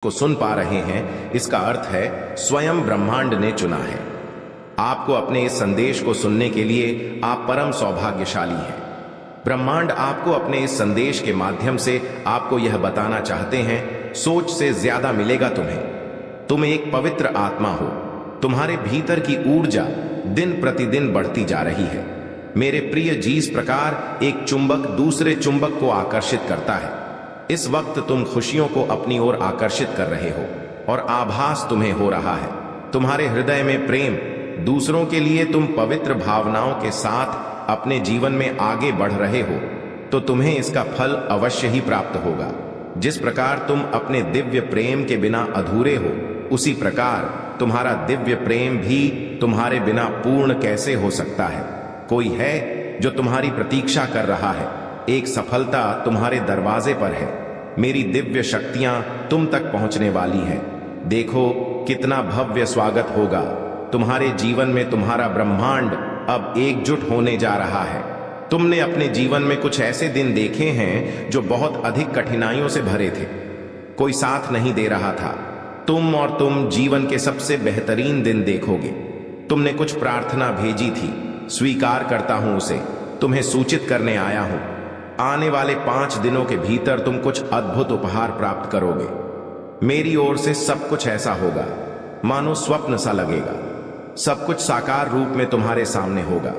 को सुन पा रहे हैं, इसका अर्थ है स्वयं ब्रह्मांड ने चुना है आपको। अपने इस संदेश को सुनने के लिए आप परम सौभाग्यशाली हैं। ब्रह्मांड आपको अपने इस संदेश के माध्यम से आपको यह बताना चाहते हैं, सोच से ज्यादा मिलेगा तुम्हें। तुम एक पवित्र आत्मा हो। तुम्हारे भीतर की ऊर्जा दिन प्रतिदिन बढ़ती जा रही है। मेरे प्रिय, जिस प्रकार एक चुंबक दूसरे चुंबक को आकर्षित करता है, इस वक्त तुम खुशियों को अपनी ओर आकर्षित कर रहे हो और आभास तुम्हें हो रहा है। तुम्हारे हृदय में प्रेम, दूसरों के लिए तुम पवित्र भावनाओं के साथ अपने जीवन में आगे बढ़ रहे हो, तो तुम्हें इसका फल अवश्य ही प्राप्त होगा। जिस प्रकार तुम अपने दिव्य प्रेम के बिना अधूरे हो, उसी प्रकार तुम्हारा दिव्य प्रेम भी तुम्हारे बिना पूर्ण कैसे हो सकता है। कोई है जो तुम्हारी प्रतीक्षा कर रहा है। एक सफलता तुम्हारे दरवाजे पर है। मेरी दिव्य शक्तियां तुम तक पहुंचने वाली है। देखो कितना भव्य स्वागत होगा। तुम्हारे जीवन में तुम्हारा ब्रह्मांड अब एकजुट होने जा रहा है। तुमने अपने जीवन में कुछ ऐसे दिन देखे हैं जो बहुत अधिक कठिनाइयों से भरे थे। कोई साथ नहीं दे रहा था। तुम जीवन के सबसे बेहतरीन दिन देखोगे। तुमने कुछ प्रार्थना भेजी थी, स्वीकार करता हूं उसे। तुम्हें सूचित करने आया हूं, आने वाले 5 दिनों के भीतर तुम कुछ अद्भुत उपहार प्राप्त करोगे। मेरी ओर से सब कुछ ऐसा होगा मानो स्वप्न सा लगेगा। सब कुछ साकार रूप में तुम्हारे सामने होगा।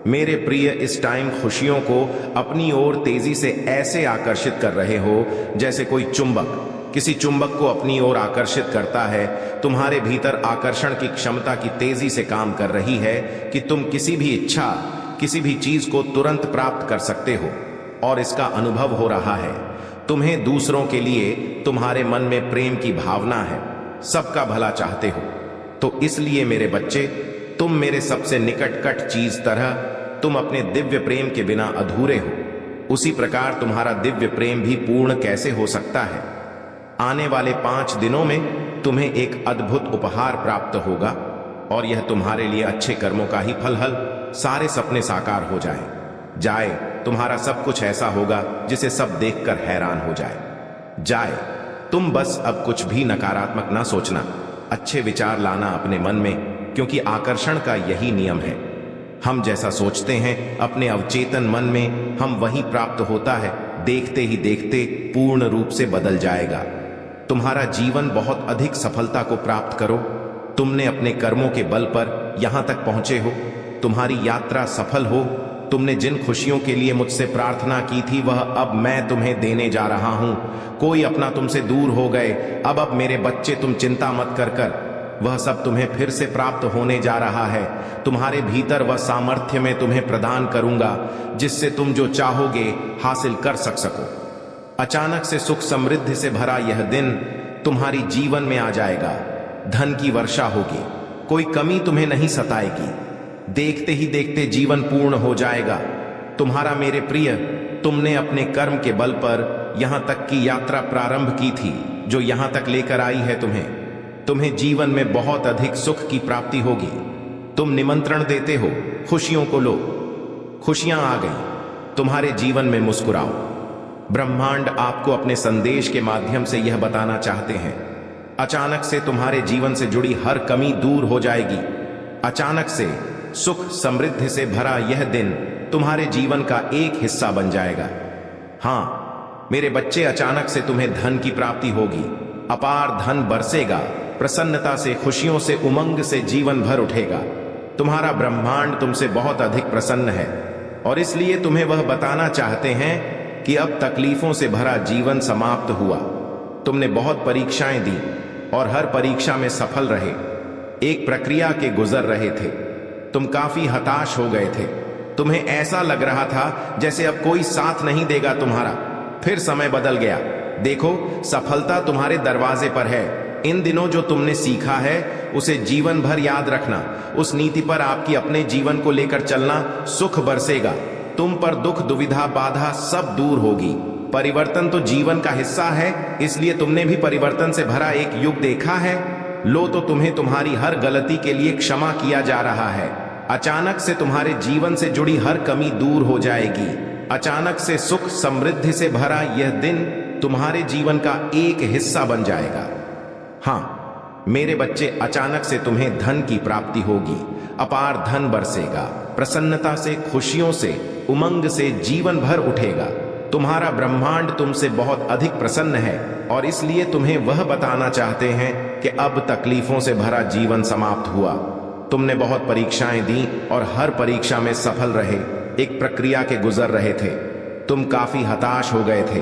मेरे प्रिय, इस टाइम खुशियों को अपनी ओर तेजी से ऐसे आकर्षित कर रहे हो जैसे कोई चुंबक किसी चुंबक को अपनी ओर आकर्षित करता है। तुम्हारे भीतर आकर्षण की क्षमता की तेजी से काम कर रही है कि तुम किसी भी इच्छा, किसी भी चीज को तुरंत प्राप्त कर सकते हो, और इसका अनुभव हो रहा है। तुम्हें दूसरों के लिए तुम्हारे मन में प्रेम की भावना है, सबका भला चाहते हो। तो इसलिए मेरे बच्चे, तुम मेरे सबसे निकटकट चीज तरह तुम अपने दिव्य प्रेम के बिना अधूरे हो। उसी प्रकार तुम्हारा दिव्य प्रेम भी पूर्ण कैसे हो सकता है। आने वाले 5 दिनों में तुम्हें एक अद्भुत उपहार प्राप्त होगा, और यह तुम्हारे लिए अच्छे कर्मों का ही फल हल। सारे सपने साकार हो जाए। तुम्हारा सब कुछ ऐसा होगा जिसे सब देखकर हैरान हो जाए। तुम बस अब कुछ भी नकारात्मक ना सोचना, अच्छे विचार लाना अपने मन में, क्योंकि आकर्षण का यही नियम है। हम जैसा सोचते हैं अपने अवचेतन मन में, हम वही प्राप्त होता है। देखते ही देखते पूर्ण रूप से बदल जाएगा। तुम्हारा जीवन बहुत अधिक सफलता को प्राप्त करो। तुमने अपने कर्मों के बल पर यहां तक पहुंचे हो। तुम्हारी यात्रा सफल हो। तुमने जिन खुशियों के लिए मुझसे प्रार्थना की थी, वह अब मैं तुम्हें देने जा रहा हूं। कोई अपना तुमसे दूर हो गए, अब मेरे बच्चे तुम चिंता मत कर वह सब तुम्हें फिर से प्राप्त होने जा रहा है। तुम्हारे भीतर वह सामर्थ्य मैं तुम्हें प्रदान करूंगा जिससे तुम जो चाहोगे हासिल कर सको। अचानक से सुख समृद्धि से भरा यह दिन तुम्हारी जीवन में आ जाएगा। धन की वर्षा होगी, कोई कमी तुम्हें नहीं सताएगी। देखते ही देखते जीवन पूर्ण हो जाएगा। तुम्हारा मेरे प्रिय, तुमने अपने कर्म के बल पर यहां तक की यात्रा प्रारंभ की थी जो यहां तक लेकर आई है तुम्हें जीवन में बहुत अधिक सुख की प्राप्ति होगी। तुम निमंत्रण देते हो, खुशियों को लो। खुशियां आ गई, तुम्हारे जीवन में मुस्कुराओ। ब्रह्मांड आपको अपने संदेश के माध्यम से यह बताना चाहते हैं, अचानक से तुम्हारे जीवन से जुड़ी हर कमी दूर हो जाएगी। अचानक से सुख समृद्धि से भरा यह दिन तुम्हारे जीवन का एक हिस्सा बन जाएगा। हां मेरे बच्चे, अचानक से तुम्हें धन की प्राप्ति होगी। अपार धन बरसेगा। प्रसन्नता से, खुशियों से, उमंग से जीवन भर उठेगा। तुम्हारा ब्रह्मांड तुमसे बहुत अधिक प्रसन्न है, और इसलिए तुम्हें वह बताना चाहते हैं कि अब तकलीफों से भरा जीवन समाप्त हुआ। तुमने बहुत परीक्षाएं दी और हर परीक्षा में सफल रहे। एक प्रक्रिया के गुजर रहे थे। तुम काफी हताश हो गए थे। तुम्हें ऐसा लग रहा था जैसे अब कोई साथ नहीं देगा तुम्हारा। फिर समय बदल गया। देखो, सफलता तुम्हारे दरवाजे पर है। इन दिनों जो तुमने सीखा है उसे जीवन भर याद रखना। उस नीति पर आपकी अपने जीवन को लेकर चलना। सुख बरसेगा। तुम पर दुख, दुविधा, बाधा सब दूर होगी। परिवर्तन तो जीवन का हिस्सा है, इसलिए तुमने भी परिवर्तन से भरा एक युग देखा है। लो, तो तुम्हें तुम्हारी हर गलती के लिए क्षमा किया जा रहा है। अचानक से तुम्हारे जीवन से जुड़ी हर कमी दूर हो जाएगी। अचानक से सुख समृद्धि से भरा यह दिन तुम्हारे जीवन का एक हिस्सा बन जाएगा। हाँ मेरे बच्चे, अचानक से तुम्हें धन की प्राप्ति होगी, अपार धन बरसेगा, प्रसन्नता से, खुशियों से, उमंग से जीवन भर उठेगा। तुम्हारा ब्रह्मांड तुमसे बहुत अधिक प्रसन्न है और इसलिए तुम्हें वह बताना चाहते हैं कि अब तकलीफों से भरा जीवन समाप्त हुआ। तुमने बहुत परीक्षाएं दी और हर परीक्षा में सफल रहे, एक प्रक्रिया के गुजर रहे थे। तुम काफी हताश हो गए थे,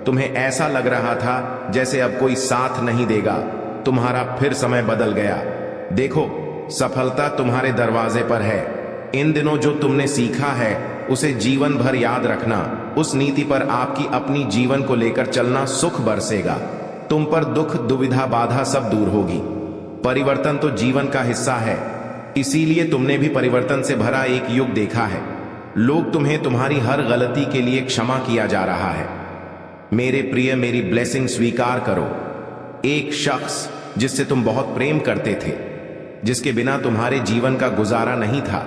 तुम्हें ऐसा लग रहा था जैसे अब कोई साथ नहीं देगा। तुम्हारा फिर समय बदल गया। देखो, सफलता तुम्हारे दरवाजे पर है। इन दिनों जो तुमने सीखा है उसे जीवन भर याद रखना। उस नीति पर आपकी अपनी जीवन को लेकर चलना, सुख बरसेगा। तुम पर दुख, दुविधा, बाधा सब दूर होगी। परिवर्तन तो जीवन का हिस्सा है, इसीलिए तुमने भी परिवर्तन से भरा एक युग देखा है। लोग तुम्हें तुम्हारी हर गलती के लिए क्षमा किया जा रहा है। मेरे प्रिय, मेरी ब्लेसिंग स्वीकार करो। एक शख्स जिससे तुम बहुत प्रेम करते थे, जिसके बिना तुम्हारे जीवन का गुजारा नहीं था,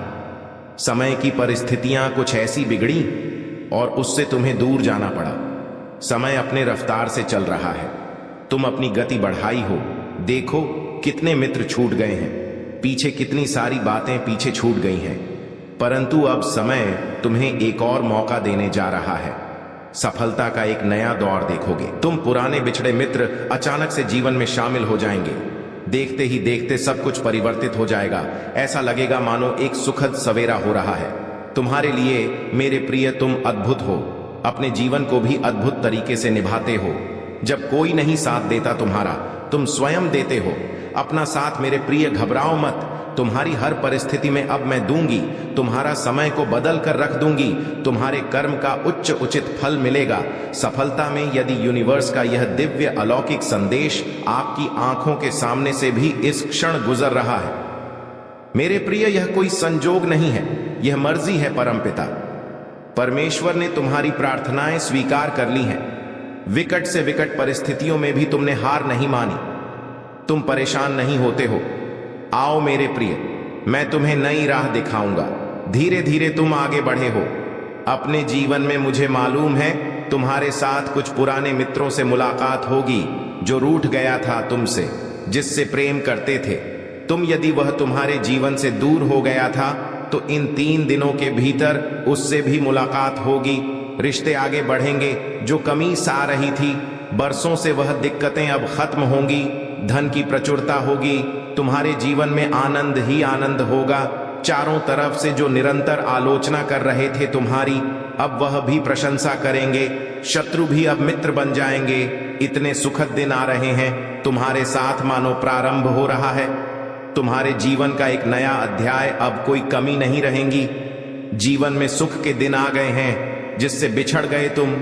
समय की परिस्थितियां कुछ ऐसी बिगड़ी और उससे तुम्हें दूर जाना पड़ा। समय अपने रफ्तार से चल रहा है, तुम अपनी गति बढ़ाई हो। देखो कितने मित्र छूट गए हैं, पीछे कितनी सारी बातें पीछे छूट गई हैं, परंतु अब समय तुम्हें एक और मौका देने जा रहा है। सफलता का एक नया दौर देखोगे। तुम पुराने बिछड़े मित्र अचानक से जीवन में शामिल हो जाएंगे। देखते ही देखते सब कुछ परिवर्तित हो जाएगा। ऐसा लगेगा मानो एक सुखद सवेरा हो रहा है तुम्हारे लिए। मेरे प्रिय, तुम अद्भुत हो, अपने जीवन को भी अद्भुत तरीके से निभाते हो। जब कोई नहीं साथ देता तुम्हारा, तुम स्वयं देते हो अपना साथ। मेरे प्रिय, घबराओ मत, तुम्हारी हर परिस्थिति में अब मैं दूंगी। तुम्हारा समय को बदल कर रख दूंगी। तुम्हारे कर्म का उच्च उचित फल मिलेगा। सफलता में यदि यूनिवर्स का यह दिव्य अलौकिक संदेश आपकी आंखों के सामने से भी इस क्षण गुजर रहा है। मेरे प्रिय, यह कोई संजोग नहीं है, यह मर्जी है परमपिता परमेश्वर ने तुम्हारी प्रार्थनाएं स्वीकार कर ली हैं। विकट से विकट परिस्थितियों में भी तुमने हार नहीं मानी। तुम परेशान नहीं होते हो। आओ मेरे प्रिय, मैं तुम्हें नई राह दिखाऊंगा। धीरे धीरे तुम आगे बढ़े हो अपने जीवन में। मुझे मालूम है तुम्हारे साथ कुछ पुराने मित्रों से मुलाकात होगी जो रूठ गया था तुमसे, जिससे प्रेम करते थे तुम। यदि वह तुम्हारे जीवन से दूर हो गया था तो इन 3 दिनों के भीतर उससे भी मुलाकात होगी। रिश्ते आगे बढ़ेंगे। जो कमी सा रही थी बरसों से, वह दिक्कतें अब खत्म होंगी। धन की प्रचुरता होगी। तुम्हारे जीवन में आनंद ही आनंद होगा। चारों तरफ से जो निरंतर आलोचना कर रहे थे तुम्हारी, अब वह भी प्रशंसा करेंगे। शत्रु भी अब मित्र बन जाएंगे। इतने सुखद दिन आ रहे हैं तुम्हारे साथ, मानो प्रारंभ हो रहा है तुम्हारे जीवन का एक नया अध्याय। अब कोई कमी नहीं रहेगी। जीवन में सुख के दिन आ गए हैं। जिससे बिछड़ गए तुम,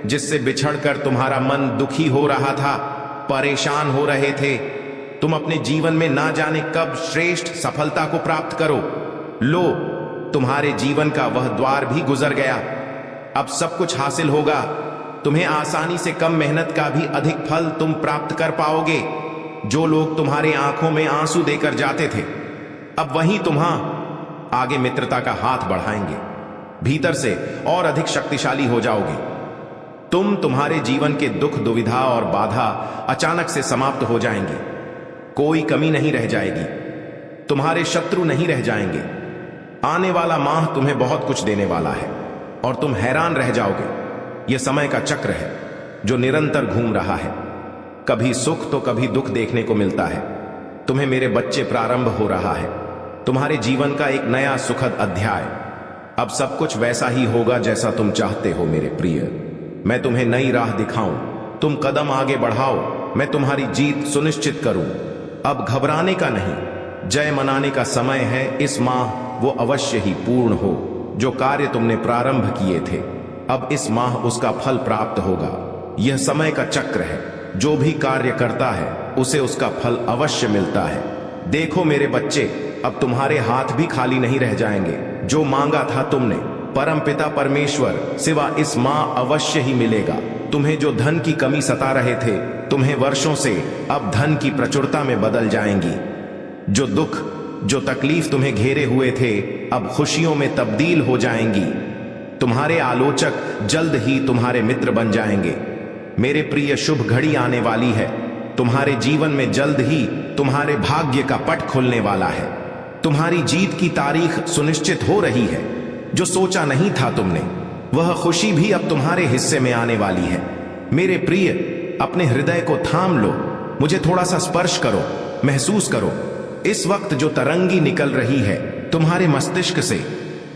जिससे बिछड़कर तुम्हारा मन दुखी हो रहा था, परेशान हो रहे थे तुम, अपने जीवन में ना जाने कब श्रेष्ठ सफलता को प्राप्त करो। लो, तुम्हारे जीवन का वह द्वार भी गुजर गया। अब सब कुछ हासिल होगा। तुम्हें आसानी से कम मेहनत का भी अधिक फल तुम प्राप्त कर पाओगे। जो लोग तुम्हारे आंखों में आंसू देकर जाते थे, अब वहीं तुम्हां आगे मित्रता का हाथ बढ़ाएंगे। भीतर से और अधिक शक्तिशाली हो जाओगे। तुम्हारे जीवन के दुख, दुविधा और बाधा अचानक से समाप्त हो जाएंगी। कोई कमी नहीं रह जाएगी। तुम्हारे शत्रु नहीं रह जाएंगे। आने वाला माह तुम्हें बहुत कुछ देने वाला है और तुम हैरान रह जाओगे। यह समय का चक्र है जो निरंतर घूम रहा है। कभी सुख तो कभी दुख देखने को मिलता है। तुम्हें मेरे बच्चे, प्रारंभ हो रहा है तुम्हारे जीवन का एक नया सुखद अध्याय। अब सब कुछ वैसा ही होगा जैसा तुम चाहते हो मेरे प्रिय। मैं तुम्हें नई राह दिखाऊं, तुम कदम आगे बढ़ाओ, मैं तुम्हारी जीत सुनिश्चित करूं। अब घबराने का नहीं, जय मनाने का समय है। इस माह वो अवश्य ही पूर्ण हो जो कार्य तुमने प्रारंभ किए थे। अब इस माह उसका फल प्राप्त होगा। यह समय का चक्र है। जो भी कार्य करता है उसे उसका फल अवश्य मिलता है। देखो मेरे बच्चे, अब तुम्हारे हाथ भी खाली नहीं रह जाएंगे। जो मांगा था तुमने, परमपिता परमेश्वर सिवा इस माह अवश्य ही मिलेगा। तुम्हें जो धन की कमी सता रहे थे, तुम्हें वर्षों से अब धन की प्रचुरता में बदल जाएंगी। जो दुख, जो तकलीफ तुम्हें घेरे हुए थे, अब खुशियों में तब्दील हो जाएंगी। तुम्हारे आलोचक जल्द ही तुम्हारे मित्र बन जाएंगे। मेरे प्रिय, शुभ घड़ी आने वाली है। तुम्हारे जीवन में जल्द ही तुम्हारे भाग्य का पट खुलने वाला है। तुम्हारी जीत की तारीख सुनिश्चित हो रही है। जो सोचा नहीं था तुमने, वह खुशी भी अब तुम्हारे हिस्से में आने वाली है। मेरे प्रिय, अपने हृदय को थाम लो, मुझे थोड़ा सा स्पर्श करो, महसूस करो। इस वक्त जो तरंगी निकल रही है तुम्हारे मस्तिष्क से,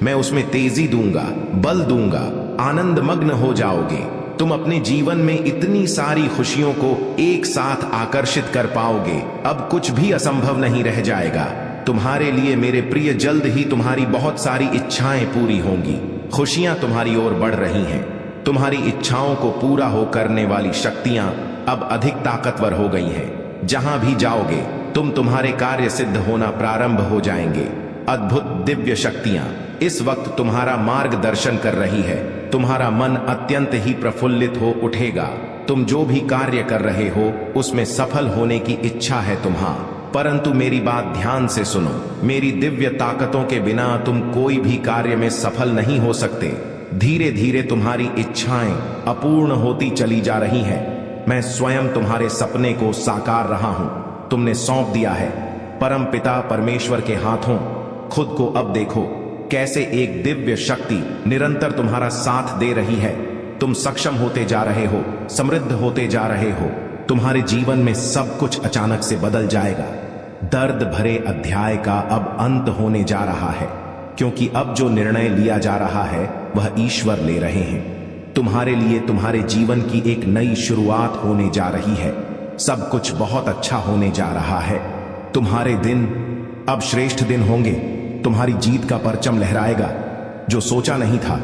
मैं उसमें तेजी दूंगा, बल दूंगा, आनंद मग्न हो जाओगे। तुम अपने जीवन में इतनी सारी खुशियों को एक साथ आकर्षित कर पाओगे, अब कुछ भी असंभव नहीं रह जाएगा। तुम्हारे लिए मेरे प्रिय, जल्द ही तुम्हारी बहुत सारी इच्छाएं पूरी होंगी। खुशियां तुम्हारी ओर बढ़ रही हैं। तुम्हारी इच्छाओं को पूरा हो करने वाली शक्तियां अब अधिक ताकतवर हो गई हैं। जहां भी जाओगे तुम, तुम्हारे कार्य सिद्ध होना प्रारंभ हो जाएंगे। अद्भुत दिव्य शक्तियां इस वक्त तुम्हारा मार्गदर्शन कर रही है। तुम्हारा मन अत्यंत ही प्रफुल्लित हो उठेगा। तुम जो भी कार्य कर रहे हो उसमें सफल होने की इच्छा है तुम्हां, परंतु मेरी बात ध्यान से सुनो। मेरी दिव्य ताकतों के बिना तुम कोई भी कार्य में सफल नहीं हो सकते। धीरे धीरे तुम्हारी इच्छाएं अपूर्ण होती चली जा रही हैं। मैं स्वयं तुम्हारे सपने को साकार रहा हूं। तुमने सौंप दिया है परम पिता परमेश्वर के हाथों। खुद को अब देखो, कैसे एक दिव्य शक्ति निरंतर तुम्हारा साथ दे रही है। तुम सक्षम होते जा रहे हो, समृद्ध होते जा रहे हो। तुम्हारे जीवन में सब कुछ अचानक से बदल जाएगा। दर्द भरे अध्याय का अब अंत होने जा रहा है, क्योंकि अब जो निर्णय लिया जा रहा है वह ईश्वर ले रहे हैं। तुम्हारे लिए तुम्हारे जीवन की एक नई शुरुआत होने जा रही है। सब कुछ बहुत अच्छा होने जा रहा है। तुम्हारे दिन अब श्रेष्ठ दिन होंगे। तुम्हारी जीत का परचम लहराएगा। जो सोचा नहीं था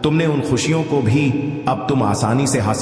तुमने, उन खुशियों को भी अब तुम आसानी से हासिल